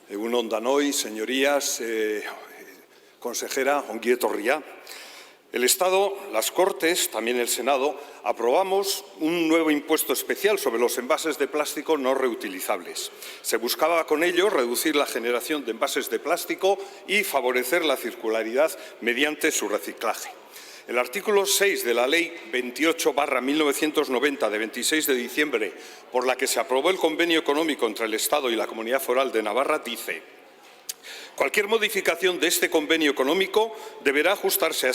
Egun on danoi, señorías, consejera ongi etorria. El Estado, las Cortes, también el Senado, aprobamos un nuevo impuesto especial sobre los envases de plástico no reutilizables. Se buscaba con ello reducir la generación de envases de plástico y favorecer la circularidad mediante su reciclaje. El artículo 6 de la Ley 28/1990 de 26 de diciembre, por la que se aprobó el convenio económico entre el Estado y la Comunidad Foral de Navarra, dice: cualquier modificación de este convenio económico deberá ajustarse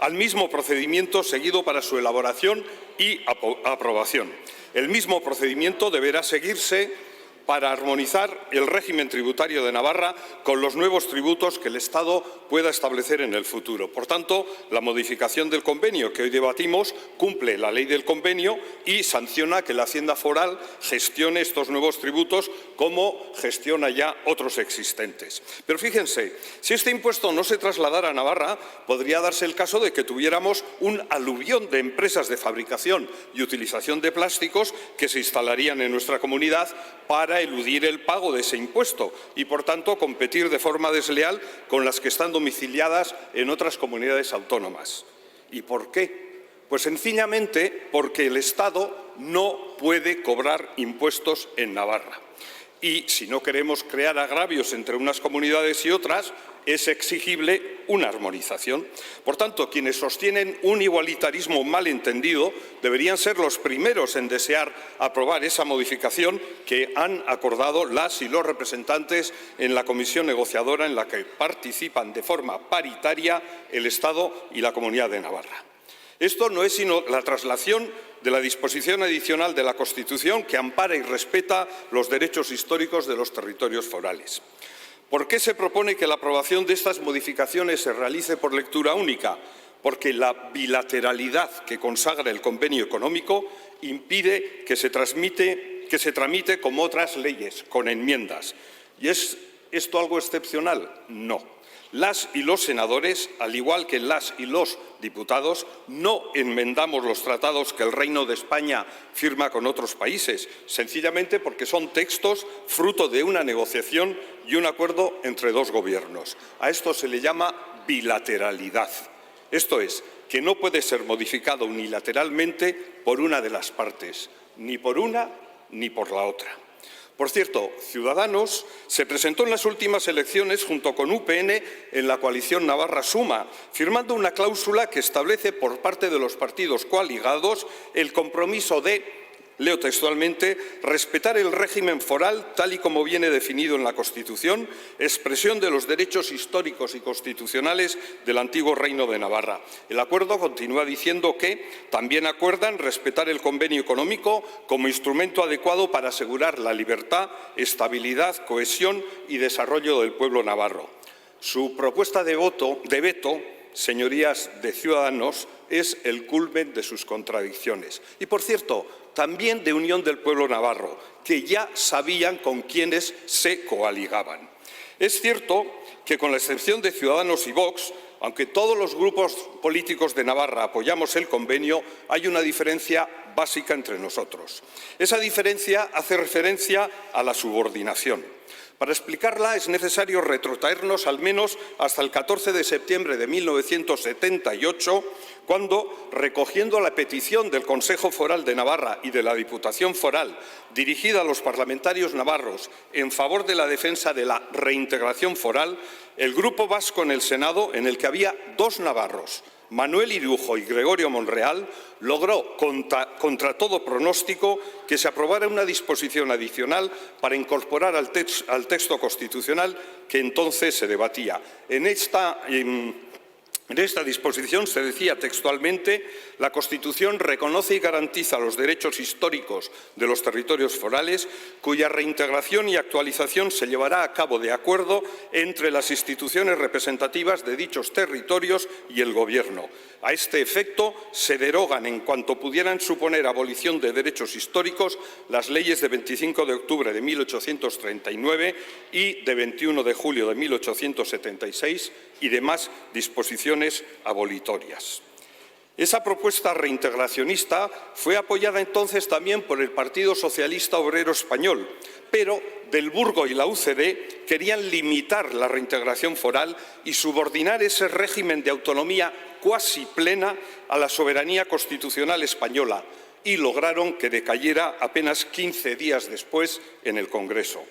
al mismo procedimiento seguido para su elaboración y aprobación. El mismo procedimiento deberá seguirse para armonizar el régimen tributario de Navarra con los nuevos tributos que el Estado pueda establecer en el futuro. Por tanto, la modificación del convenio que hoy debatimos cumple la ley del convenio y sanciona que la Hacienda Foral gestione estos nuevos tributos como gestiona ya otros existentes. Pero fíjense, si este impuesto no se trasladara a Navarra, podría darse el caso de que tuviéramos un aluvión de empresas de fabricación y utilización de plásticos que se instalarían en nuestra comunidad para eludir el pago de ese impuesto y, por tanto, competir de forma desleal con las que están domiciliadas en otras comunidades autónomas. ¿Y por qué? Pues sencillamente porque el Estado no puede cobrar impuestos en Navarra. Y si no queremos crear agravios entre unas comunidades y otras, es exigible una armonización. Por tanto, quienes sostienen un igualitarismo mal entendido deberían ser los primeros en desear aprobar esa modificación que han acordado las y los representantes en la comisión negociadora en la que participan de forma paritaria el Estado y la Comunidad de Navarra. Esto no es sino la traslación de la disposición adicional de la Constitución que ampara y respeta los derechos históricos de los territorios forales. ¿Por qué se propone que la aprobación de estas modificaciones se realice por lectura única? Porque la bilateralidad que consagra el convenio económico impide que se tramite como otras leyes, con enmiendas. ¿Y es esto algo excepcional? No. Las y los senadores, al igual que las y los diputados, no enmendamos los tratados que el Reino de España firma con otros países, sencillamente porque son textos fruto de una negociación y un acuerdo entre dos gobiernos. A esto se le llama bilateralidad. Esto es, que no puede ser modificado unilateralmente por una de las partes, ni por una ni por la otra. Por cierto, Ciudadanos se presentó en las últimas elecciones junto con UPN en la coalición Navarra Suma, firmando una cláusula que establece por parte de los partidos coaligados el compromiso de, leo textualmente, respetar el régimen foral tal y como viene definido en la Constitución, expresión de los derechos históricos y constitucionales del antiguo Reino de Navarra. El acuerdo continúa diciendo que también acuerdan respetar el convenio económico como instrumento adecuado para asegurar la libertad, estabilidad, cohesión y desarrollo del pueblo navarro. Su propuesta de veto, señorías de Ciudadanos, es el culmen de sus contradicciones. Y, por cierto, también de Unión del Pueblo Navarro, que ya sabían con quiénes se coaligaban. Es cierto que, con la excepción de Ciudadanos y Vox, aunque todos los grupos políticos de Navarra apoyamos el convenio, hay una diferencia básica entre nosotros. Esa diferencia hace referencia a la subordinación. Para explicarla es necesario retrotraernos al menos hasta el 14 de septiembre de 1978, cuando, recogiendo la petición del Consejo Foral de Navarra y de la Diputación Foral, dirigida a los parlamentarios navarros en favor de la defensa de la reintegración foral, el Grupo Vasco en el Senado, en el que había dos navarros, Manuel Irujo y Gregorio Monreal, logró, contra todo pronóstico, que se aprobara una disposición adicional para incorporar al texto constitucional que entonces se debatía. En esta disposición se decía textualmente: la Constitución reconoce y garantiza los derechos históricos de los territorios forales, cuya reintegración y actualización se llevará a cabo de acuerdo entre las instituciones representativas de dichos territorios y el Gobierno. A este efecto, se derogan, en cuanto pudieran suponer abolición de derechos históricos, las leyes de 25 de octubre de 1839 y de 21 de julio de 1876 y demás disposiciones abolitorias. Esa propuesta reintegracionista fue apoyada entonces también por el Partido Socialista Obrero Español, pero del Burgo y la UCD querían limitar la reintegración foral y subordinar ese régimen de autonomía cuasi plena a la soberanía constitucional española y lograron que decayera apenas 15 días después en el Congreso.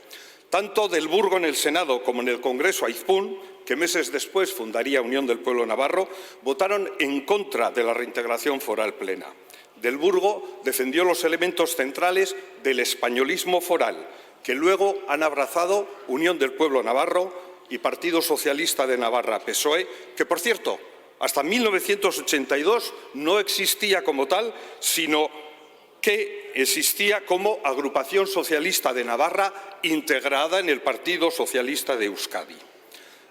Tanto del Burgo en el Senado como en el Congreso Aizpún, que meses después fundaría Unión del Pueblo Navarro, votaron en contra de la reintegración foral plena. Del Burgo defendió los elementos centrales del españolismo foral, que luego han abrazado Unión del Pueblo Navarro y Partido Socialista de Navarra, PSOE, que, por cierto, hasta 1982 no existía como tal, sino que existía como Agrupación Socialista de Navarra integrada en el Partido Socialista de Euskadi.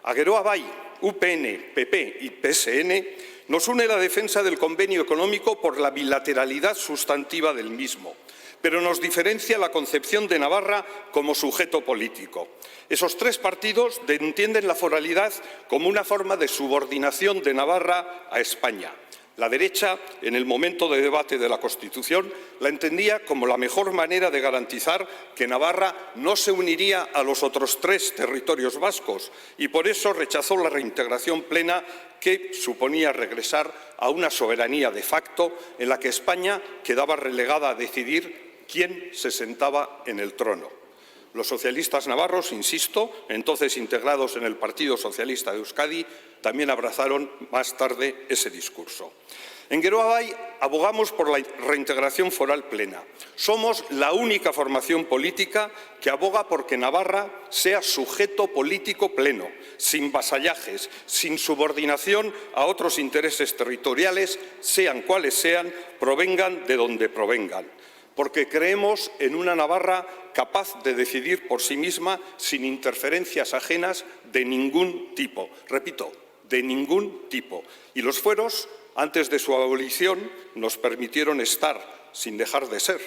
A Geroa Bai, UPN, PP y PSN nos une la defensa del convenio económico por la bilateralidad sustantiva del mismo, pero nos diferencia la concepción de Navarra como sujeto político. Esos tres partidos entienden la foralidad como una forma de subordinación de Navarra a España. La derecha, en el momento de debate de la Constitución, la entendía como la mejor manera de garantizar que Navarra no se uniría a los otros tres territorios vascos y por eso rechazó la reintegración plena que suponía regresar a una soberanía de facto en la que España quedaba relegada a decidir quién se sentaba en el trono. Los socialistas navarros, insisto, entonces integrados en el Partido Socialista de Euskadi, también abrazaron más tarde ese discurso. En Geroa Bai abogamos por la reintegración foral plena. Somos la única formación política que aboga por que Navarra sea sujeto político pleno, sin vasallajes, sin subordinación a otros intereses territoriales, sean cuales sean, provengan de donde provengan. Porque creemos en una Navarra capaz de decidir por sí misma sin interferencias ajenas de ningún tipo. Repito, de ningún tipo. Y los fueros, antes de su abolición, nos permitieron estar, sin dejar de ser,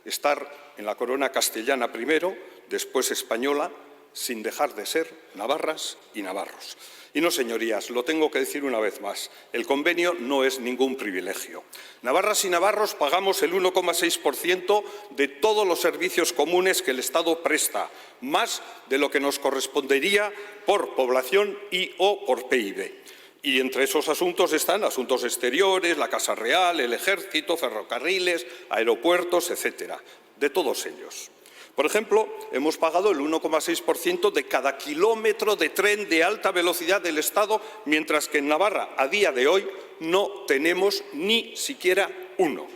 estar en la corona castellana primero, después española, sin dejar de ser navarras y navarros. Y no, señorías, lo tengo que decir una vez más, el convenio no es ningún privilegio. Navarras y navarros pagamos el 1,6% de todos los servicios comunes que el Estado presta, más de lo que nos correspondería por población y o por PIB. Y entre esos asuntos están asuntos exteriores, la Casa Real, el Ejército, ferrocarriles, aeropuertos, etcétera, de todos ellos. Por ejemplo, hemos pagado el 1,6% de cada kilómetro de tren de alta velocidad del Estado, mientras que en Navarra, a día de hoy, no tenemos ni siquiera uno.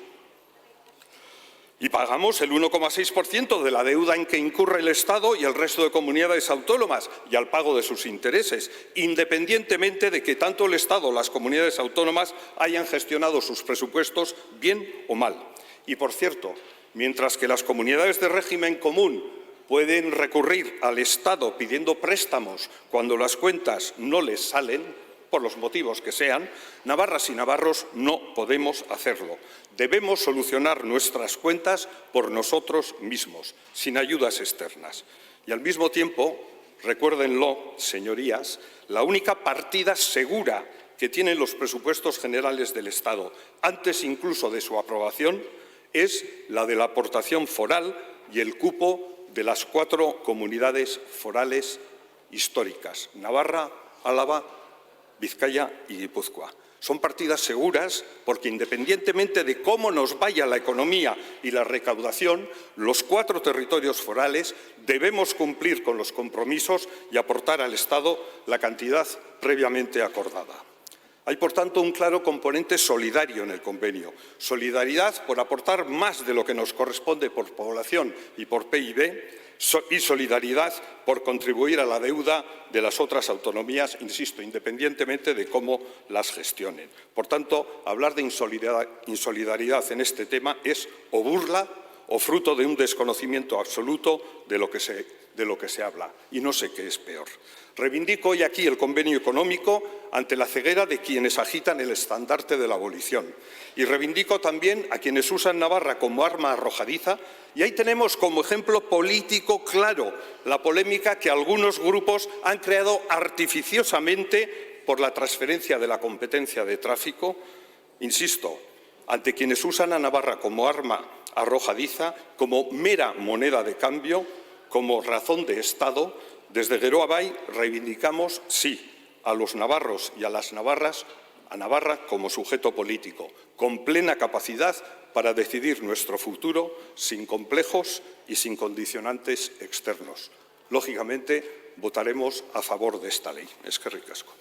Y pagamos el 1,6% de la deuda en que incurre el Estado y el resto de comunidades autónomas y al pago de sus intereses, independientemente de que tanto el Estado como las comunidades autónomas hayan gestionado sus presupuestos bien o mal. Y, por cierto, mientras que las comunidades de régimen común pueden recurrir al Estado pidiendo préstamos cuando las cuentas no les salen, por los motivos que sean, navarras y navarros no podemos hacerlo. Debemos solucionar nuestras cuentas por nosotros mismos, sin ayudas externas. Y al mismo tiempo, recuérdenlo, señorías, la única partida segura que tienen los presupuestos generales del Estado, antes incluso de su aprobación, es la de la aportación foral y el cupo de las 4 comunidades forales históricas, Navarra, Álava, Vizcaya y Guipúzcoa. Son partidas seguras porque, independientemente de cómo nos vaya la economía y la recaudación, los 4 territorios forales debemos cumplir con los compromisos y aportar al Estado la cantidad previamente acordada. Hay, por tanto, un claro componente solidario en el convenio. Solidaridad por aportar más de lo que nos corresponde por población y por PIB y solidaridad por contribuir a la deuda de las otras autonomías, insisto, independientemente de cómo las gestionen. Por tanto, hablar de insolidaridad en este tema es o burla o fruto de un desconocimiento absoluto de lo que se habla. Y no sé qué es peor. Reivindico hoy aquí el convenio económico ante la ceguera de quienes agitan el estandarte de la abolición. Y reivindico también a quienes usan Navarra como arma arrojadiza. Y ahí tenemos como ejemplo político claro la polémica que algunos grupos han creado artificiosamente por la transferencia de la competencia de tráfico. Insisto, ante quienes usan a Navarra como arma arrojadiza, como mera moneda de cambio, como razón de Estado, desde Geroa Bai reivindicamos, sí, a los navarros y a las navarras, a Navarra como sujeto político, con plena capacidad para decidir nuestro futuro sin complejos y sin condicionantes externos. Lógicamente, votaremos a favor de esta ley. Eskerrik asko.